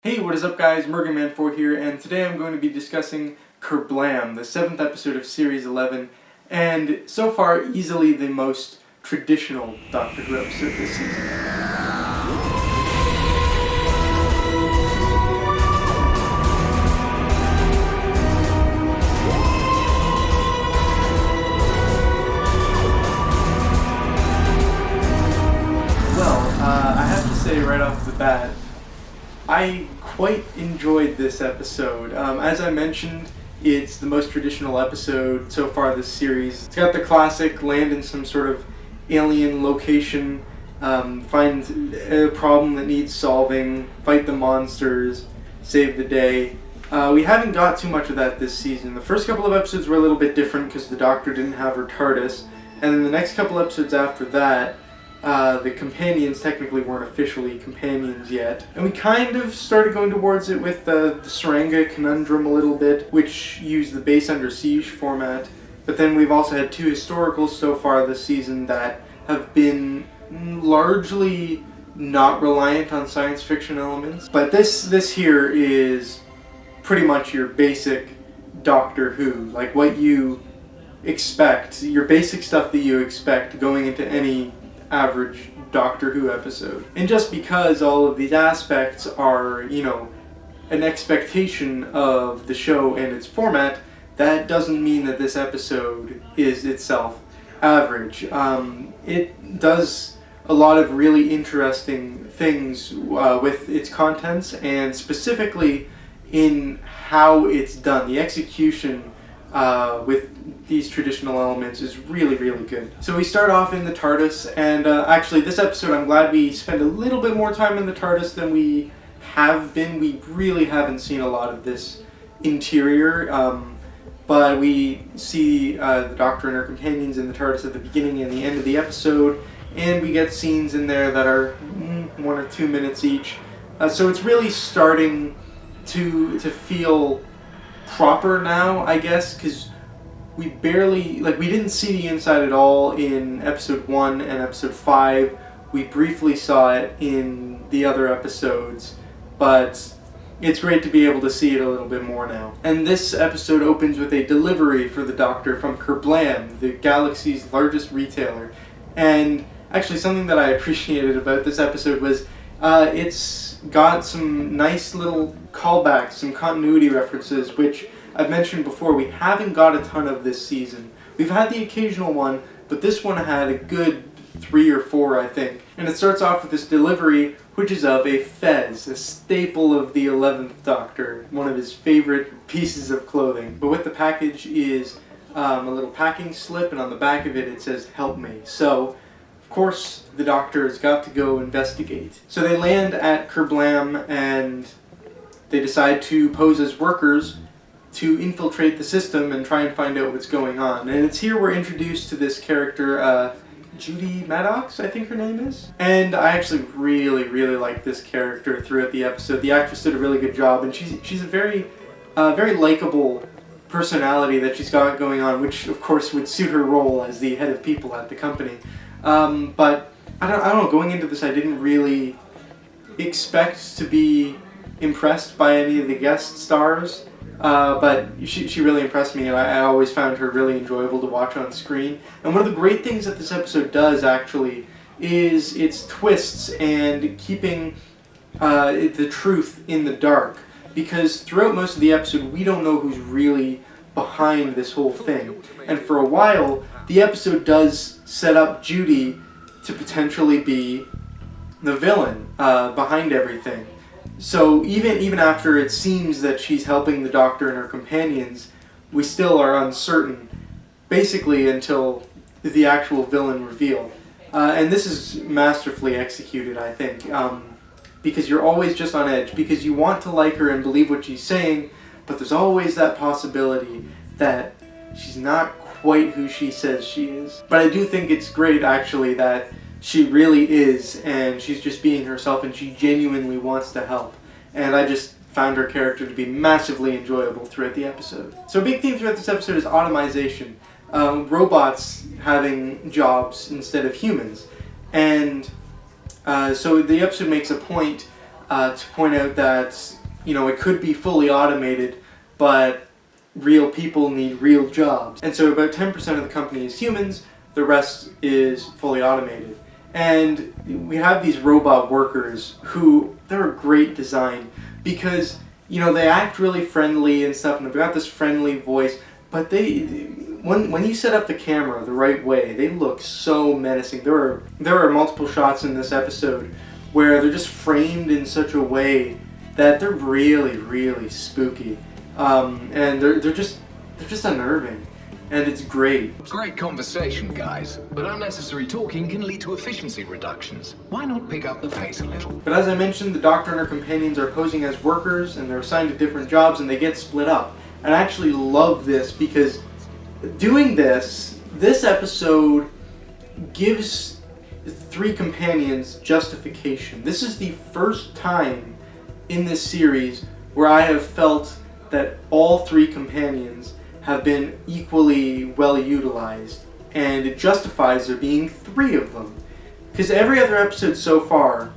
Hey, what is up guys, MurganMan4 here, and today I'm going to be discussing Kerblam, the 7th episode of Series 11, and so far easily the most traditional Doctor Who episode this season. I have to say right off the bat, I quite enjoyed this episode. As I mentioned, it's the most traditional episode so far this series. It's got the classic land in some sort of alien location, find a problem that needs solving, fight the monsters, save the day. We haven't got too much of that this season. The first couple of episodes were a little bit different because the Doctor didn't have her TARDIS, and then the next couple episodes after that, the companions technically weren't officially companions yet. And we kind of started going towards it with the Saranga conundrum a little bit, which used the Base Under Siege format. But then we've also had two historicals so far this season that have been largely not reliant on science fiction elements. But this here is pretty much your basic Doctor Who, like what you expect, your basic stuff that you expect going into any average Doctor Who episode. And just because all of these aspects are, an expectation of the show and its format, that doesn't mean that this episode is itself average. It does a lot of really interesting things with its contents, and specifically in how it's done. The execution with these traditional elements is really, really good. So we start off in the TARDIS, and actually this episode I'm glad we spend a little bit more time in the TARDIS than we have been. We really haven't seen a lot of this interior, but we see the Doctor and her companions in the TARDIS at the beginning and the end of the episode, and we get scenes in there that are 1 or 2 minutes each. So it's really starting to feel proper now, I guess, because we didn't see the inside at all in episode 1 and episode 5. We briefly saw it in the other episodes, but it's great to be able to see it a little bit more now. And this episode opens with a delivery for the Doctor from Kerblam, the galaxy's largest retailer. And actually something that I appreciated about this episode was it's got some nice little callbacks, some continuity references, which I've mentioned before, we haven't got a ton of this season. We've had the occasional one, but this one had a good 3 or 4, I think. And it starts off with this delivery, which is of a fez, a staple of the 11th Doctor, one of his favorite pieces of clothing. But with the package is a little packing slip, and on the back of it, it says, "Help me." So, of course, the Doctor has got to go investigate. So they land at Kerblam, and they decide to pose as workers to infiltrate the system and try and find out what's going on. And it's here we're introduced to this character, Judy Maddox, I think her name is. And I actually really, really like this character throughout the episode. The actress did a really good job, and she's a very likable personality that she's got going on, which of course would suit her role as the head of people at the company. But I don't know, going into this I didn't really expect to be impressed by any of the guest stars. But she really impressed me, and I always found her really enjoyable to watch on screen. And one of the great things that this episode does, actually, is its twists and keeping the truth in the dark. Because throughout most of the episode, we don't know who's really behind this whole thing. And for a while, the episode does set up Judy to potentially be the villain behind everything. So even after it seems that she's helping the Doctor and her companions, we still are uncertain, basically until the actual villain reveal. And this is masterfully executed, I think, because you're always just on edge, because you want to like her and believe what she's saying, but there's always that possibility that she's not quite who she says she is. But I do think it's great, actually, that she really is, and she's just being herself, and she genuinely wants to help. And I just found her character to be massively enjoyable throughout the episode. So a big theme throughout this episode is automation. Robots having jobs instead of humans. And so the episode makes a point to point out that, it could be fully automated, but real people need real jobs. And so about 10% of the company is humans, the rest is fully automated. And we have these robot workers who, they're a great design because, they act really friendly and stuff, and they've got this friendly voice, but when you set up the camera the right way, they look so menacing. There are multiple shots in this episode where they're just framed in such a way that they're really, really spooky. And they're just unnerving. And it's great. Great conversation, guys. But unnecessary talking can lead to efficiency reductions. Why not pick up the pace a little? But as I mentioned, the Doctor and her companions are posing as workers, and they're assigned to different jobs, and they get split up. And I actually love this because doing this episode gives three companions justification. This is the first time in this series where I have felt that all three companions have been equally well utilized, and it justifies there being three of them. Because every other episode so far,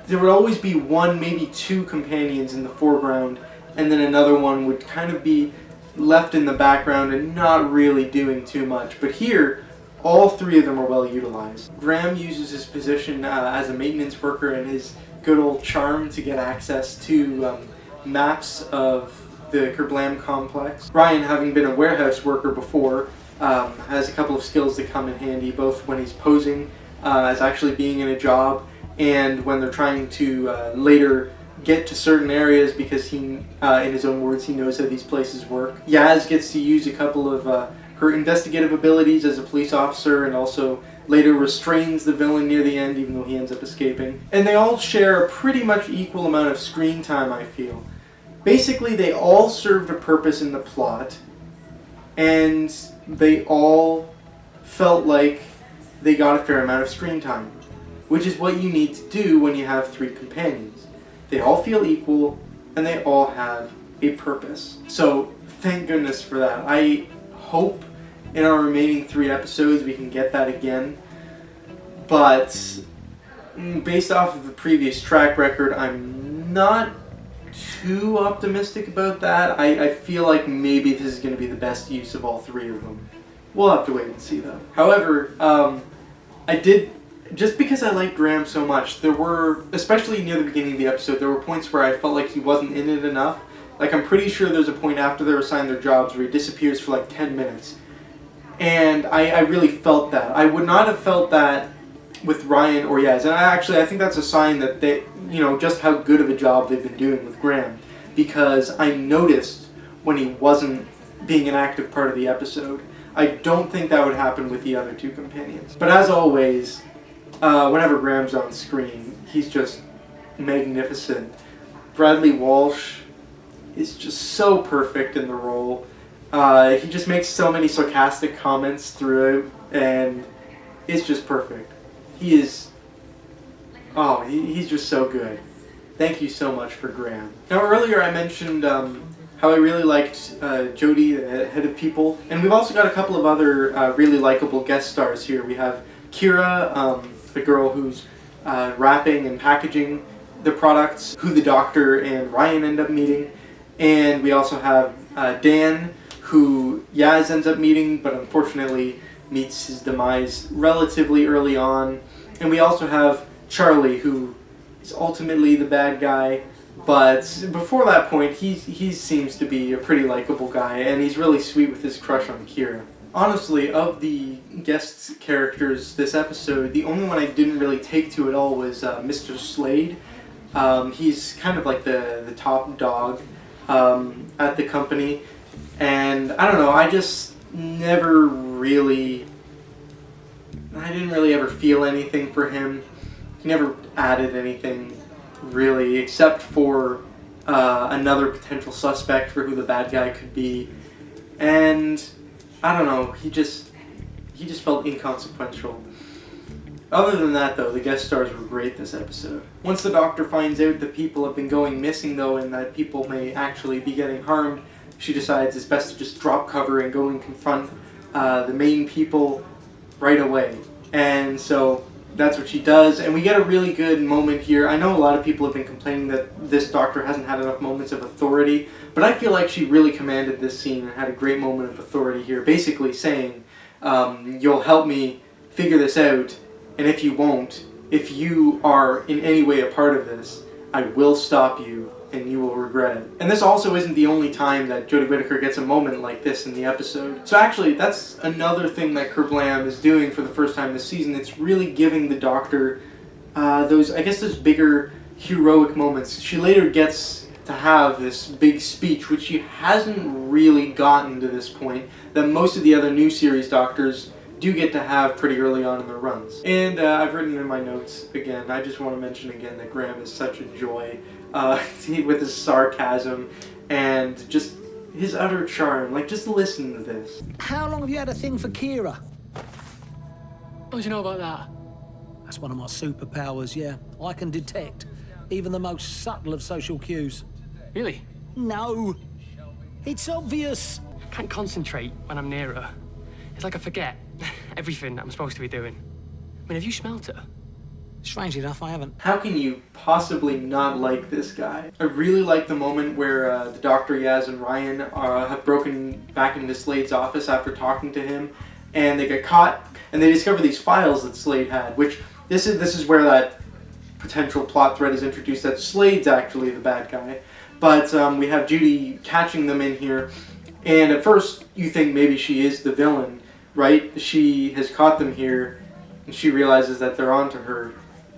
there would always be one, maybe two companions in the foreground, and then another one would kind of be left in the background and not really doing too much. But here, all three of them are well utilized. Graham uses his position as a maintenance worker and his good old charm to get access to maps of the Kerblam complex. Ryan, having been a warehouse worker before, has a couple of skills that come in handy, both when he's posing as actually being in a job, and when they're trying to later get to certain areas because he, in his own words, he knows how these places work. Yaz gets to use a couple of her investigative abilities as a police officer, and also later restrains the villain near the end, even though he ends up escaping. And they all share a pretty much equal amount of screen time, I feel. Basically, they all served a purpose in the plot, and they all felt like they got a fair amount of screen time, which is what you need to do when you have three companions. They all feel equal, and they all have a purpose. So, thank goodness for that. I hope in our remaining 3 episodes we can get that again, but based off of the previous track record, I'm not too optimistic about that. I feel like maybe this is going to be the best use of all 3 of them. We'll have to wait and see though. However, just because I like Graham so much, there were, especially near the beginning of the episode, there were points where I felt like he wasn't in it enough. Like, I'm pretty sure there's a point after they're assigned their jobs where he disappears for like 10 minutes. And I really felt that. I would not have felt that with Ryan or Yaz. And I think that's a sign that they, just how good of a job they've been doing with Graham. Because I noticed when he wasn't being an active part of the episode. I don't think that would happen with the other 2 companions. But as always, whenever Graham's on screen, he's just magnificent. Bradley Walsh is just so perfect in the role. He just makes so many sarcastic comments throughout, and it's just perfect. He is... he's just so good. Thank you so much for Graham. Now, earlier I mentioned how I really liked Jodie, the head of people, and we've also got a couple of other really likable guest stars here. We have Kira, the girl who's wrapping and packaging the products, who the Doctor and Ryan end up meeting, and we also have Dan, who Yaz ends up meeting, but unfortunately meets his demise relatively early on. And we also have Charlie, who is ultimately the bad guy, but before that point, he seems to be a pretty likable guy, and he's really sweet with his crush on Kira. Honestly, of the guest characters this episode, the only one I didn't really take to at all was Mr. Slade. He's kind of like the top dog at the company, and I don't know, I didn't really ever feel anything for him. He never added anything really, except for another potential suspect for who the bad guy could be, and I don't know, he just felt inconsequential. Other than that, though, the guest stars were great this episode. Once the Doctor finds out that people have been going missing, though, and that people may actually be getting harmed, she decides it's best to just drop cover and go and confront the main people right away. And so that's what she does, and we get a really good moment here. I know a lot of people have been complaining that this doctor hasn't had enough moments of authority, but I feel like she really commanded this scene and had a great moment of authority here, basically saying, you'll help me figure this out, and if you won't, if you are in any way a part of this, I will stop you, and you will regret it. And this also isn't the only time that Jodie Whittaker gets a moment like this in the episode. So actually, that's another thing that Kerblam is doing for the first time this season. It's really giving the Doctor those bigger heroic moments. She later gets to have this big speech, which she hasn't really gotten to this point, that most of the other new series Doctors do get to have pretty early on in their runs. And I've written in my notes, again, I just want to mention again that Graham is such a joy with his sarcasm and just his utter charm. Like, just listen to this. How long have you had a thing for Kira? How do you know about that? That's one of my superpowers, yeah. I can detect even the most subtle of social cues. Really? No, it's obvious. I can't concentrate when I'm near her. It's like I forget everything I'm supposed to be doing. I mean, have you smelt her? Strangely enough, I haven't. How can you possibly not like this guy? I really like the moment where the Doctor, Yaz, and Ryan have broken back into Slade's office after talking to him, and they get caught, and they discover these files that Slade had, which this is where that potential plot thread is introduced, that Slade's actually the bad guy. But we have Judy catching them in here, and at first you think maybe she is the villain, right? She has caught them here, and she realizes that they're onto her,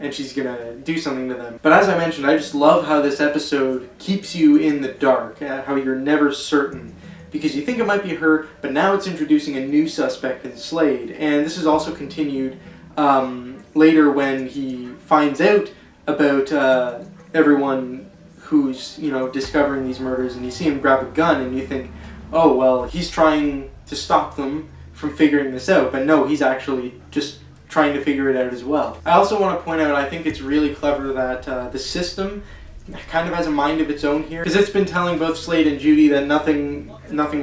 and she's gonna do something to them. But as I mentioned, I just love how this episode keeps you in the dark, how you're never certain, because you think it might be her, but now it's introducing a new suspect in Slade. And this is also continued later when he finds out about everyone who's, discovering these murders, and you see him grab a gun, and you think, oh, well, he's trying to stop them from figuring this out, but no, he's actually just trying to figure it out as well. I also want to point out, I think it's really clever that the system kind of has a mind of its own here, because it's been telling both Slade and Judy that nothing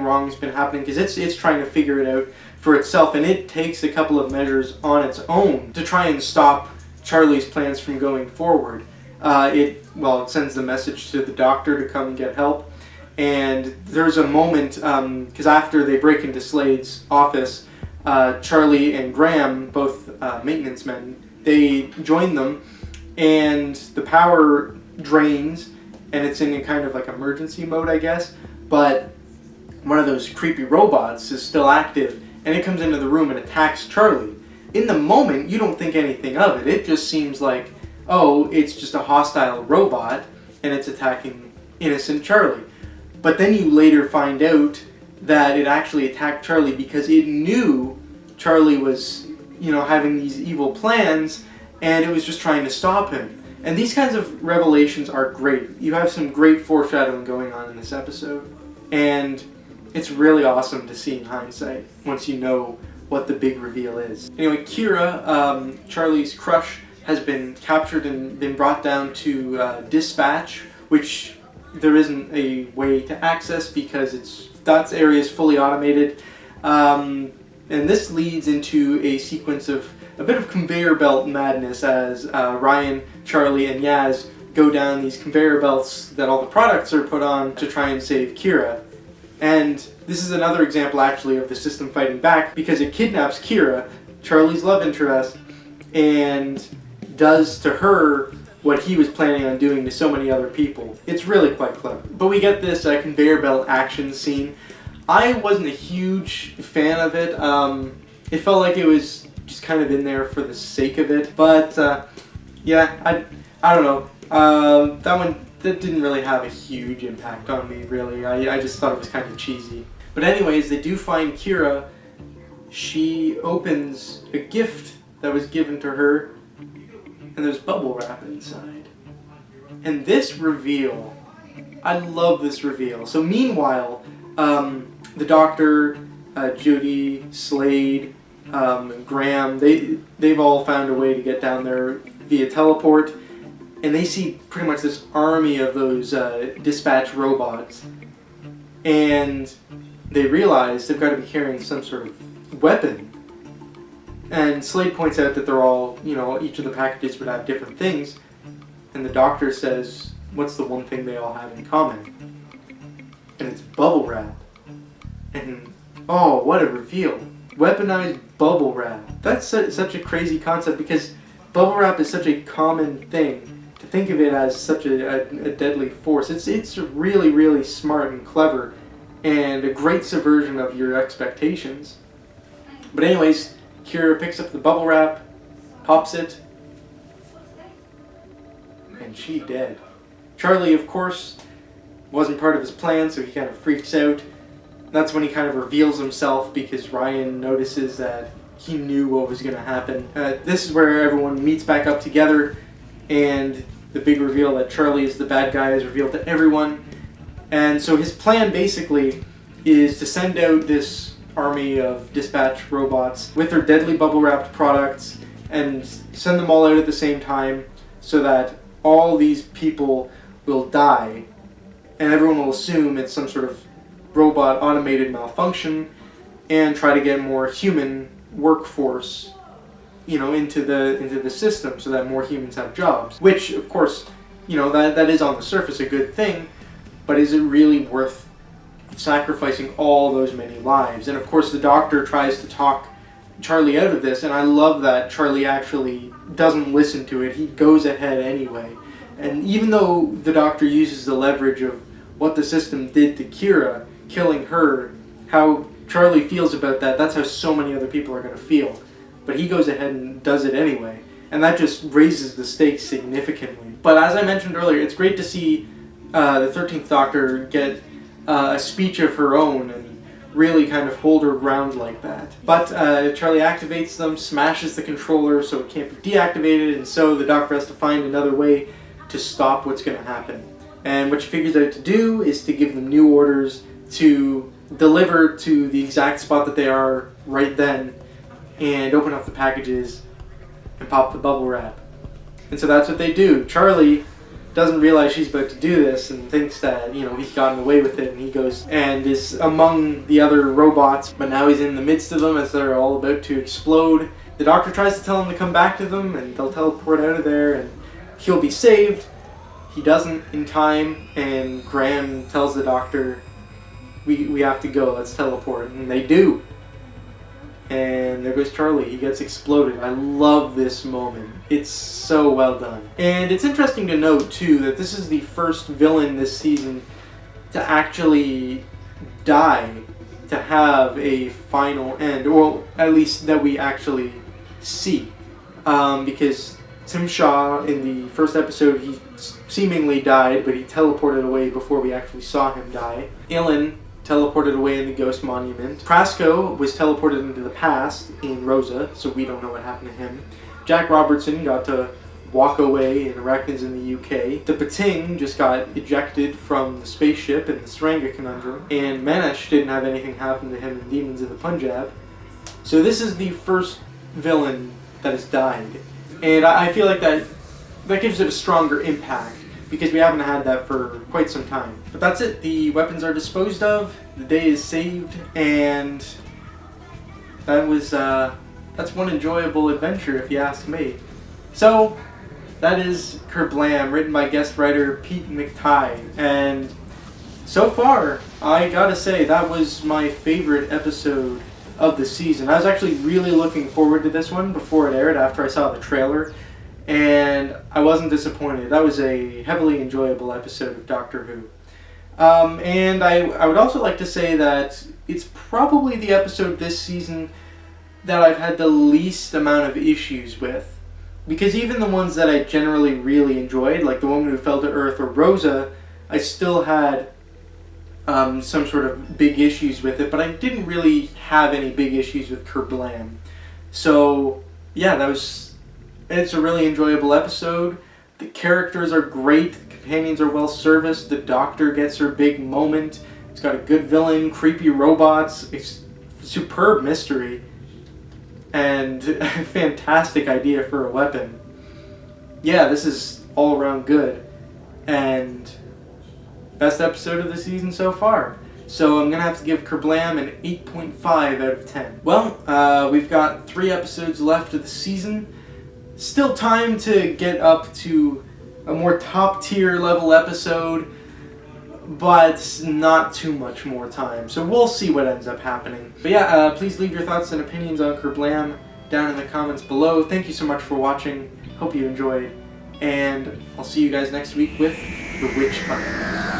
wrong has been happening, because it's trying to figure it out for itself, and it takes a couple of measures on its own to try and stop Charlie's plans from going forward. It sends the message to the Doctor to come and get help, and there's a moment, because after they break into Slade's office, Charlie and Graham, both maintenance men, they join them, and the power drains, and it's in a kind of like emergency mode, I guess, but one of those creepy robots is still active, and it comes into the room and attacks Charlie. In the moment, you don't think anything of it. It just seems like, oh, it's just a hostile robot, and it's attacking innocent Charlie. But then you later find out that it actually attacked Charlie because it knew Charlie was, having these evil plans, and it was just trying to stop him. And these kinds of revelations are great. You have some great foreshadowing going on in this episode, and it's really awesome to see in hindsight once you know what the big reveal is. Anyway, Kira, Charlie's crush, has been captured and been brought down to dispatch, which there isn't a way to access because that area is fully automated. And this leads into a sequence of a bit of conveyor belt madness as Ryan, Charlie, and Yaz go down these conveyor belts that all the products are put on to try and save Kira. And this is another example actually of the system fighting back, because it kidnaps Kira, Charlie's love interest, and does to her what he was planning on doing to so many other people. It's really quite clever. But we get this conveyor belt action scene. I wasn't a huge fan of it. It felt like it was just kind of in there for the sake of it. But I don't know. That didn't really have a huge impact on me, really. I just thought it was kind of cheesy. But anyways, they do find Kira. She opens a gift that was given to her, and there's bubble wrap inside. And this reveal, I love this reveal. So meanwhile, the Doctor, Judy, Slade, Graham, they've all found a way to get down there via teleport, and they see pretty much this army of those dispatch robots, and they realize they've got to be carrying some sort of weapon. And Slade points out that they're all, each of the packages would have different things. And the doctor says, what's the one thing they all have in common? And it's bubble wrap. And, oh, what a reveal. Weaponized bubble wrap. That's such a crazy concept, because bubble wrap is such a common thing. To think of it as such a deadly force. It's really, really smart and clever, and a great subversion of your expectations. But anyways, Kira picks up the bubble wrap, pops it, and she dead. Charlie, of course, wasn't part of his plan, so he kind of freaks out. That's when he kind of reveals himself, because Ryan notices that he knew what was going to happen. This is where everyone meets back up together, and the big reveal that Charlie is the bad guy is revealed to everyone. And so his plan basically is to send out this army of dispatch robots with their deadly bubble-wrapped products and send them all out at the same time, so that all these people will die, and everyone will assume it's some sort of robot automated malfunction and try to get more human workforce, into the system, so that more humans have jobs. Which, of course, that is on the surface a good thing, but is it really worth sacrificing all those many lives? And of course, the doctor tries to talk Charlie out of this, and I love that Charlie actually doesn't listen to it. He goes ahead anyway. And even though the doctor uses the leverage of what the system did to Kira, killing her, how Charlie feels about that, that's how so many other people are going to feel. But he goes ahead and does it anyway. And that just raises the stakes significantly. But as I mentioned earlier, it's great to see the 13th Doctor get a speech of her own and really kind of hold her ground like that. But Charlie activates them, smashes the controller so it can't be deactivated, and so the Doctor has to find another way to stop what's going to happen. And what she figures out to do is to give them new orders to deliver to the exact spot that they are right then, and open up the packages and pop the bubble wrap. And so that's what they do. Charlie doesn't realize she's about to do this and thinks that, he's gotten away with it, and he goes and is among the other robots, but now he's in the midst of them as they're all about to explode. The Doctor tries to tell him to come back to them, and they'll teleport out of there, and he'll be saved. He doesn't in time, and Graham tells the Doctor, we have to go, let's teleport, and they do. And there goes Charlie. He gets exploded. I love this moment. It's so well done. And it's interesting to note, too, that this is the first villain this season to actually die, to have a final end, or at least that we actually see. Because Tim Shaw, in the first episode, he seemingly died, but he teleported away before we actually saw him die. Ilan teleported away in the Ghost Monument. Prasco was teleported into the past in Rosa, so we don't know what happened to him. Jack Robertson got to walk away in Arachnids in the UK. The Pating just got ejected from the spaceship in the Saranga Conundrum. And Manesh didn't have anything happen to him in Demons of the Punjab. So this is the first villain that has died. And I feel like that gives it a stronger impact, because we haven't had that for quite some time. But that's it. The weapons are disposed of, the day is saved, and that's one enjoyable adventure, if you ask me. So, that is Kerblam, written by guest writer Pete McTighe. And so far, I gotta say, that was my favorite episode of the season. I was actually really looking forward to this one before it aired, after I saw the trailer. And I wasn't disappointed. That was a heavily enjoyable episode of Doctor Who. And I would also like to say that it's probably the episode this season that I've had the least amount of issues with. Because even the ones that I generally really enjoyed, like The Woman Who Fell to Earth or Rosa, I still had some sort of big issues with it, but I didn't really have any big issues with Kerblam. So, yeah, it's a really enjoyable episode. The characters are great, the companions are well serviced, the Doctor gets her big moment, it's got a good villain, creepy robots, superb mystery, and a fantastic idea for a weapon. Yeah, this is all around good, and best episode of the season so far. So I'm going to have to give Kerblam an 8.5 out of 10. Well, we've got 3 episodes left of the season. Still time to get up to a more top tier level episode, but not too much more time. So we'll see what ends up happening. But yeah, please leave your thoughts and opinions on Kerblam down in the comments below. Thank you so much for watching. Hope you enjoyed. And I'll see you guys next week with The Witch Hunt.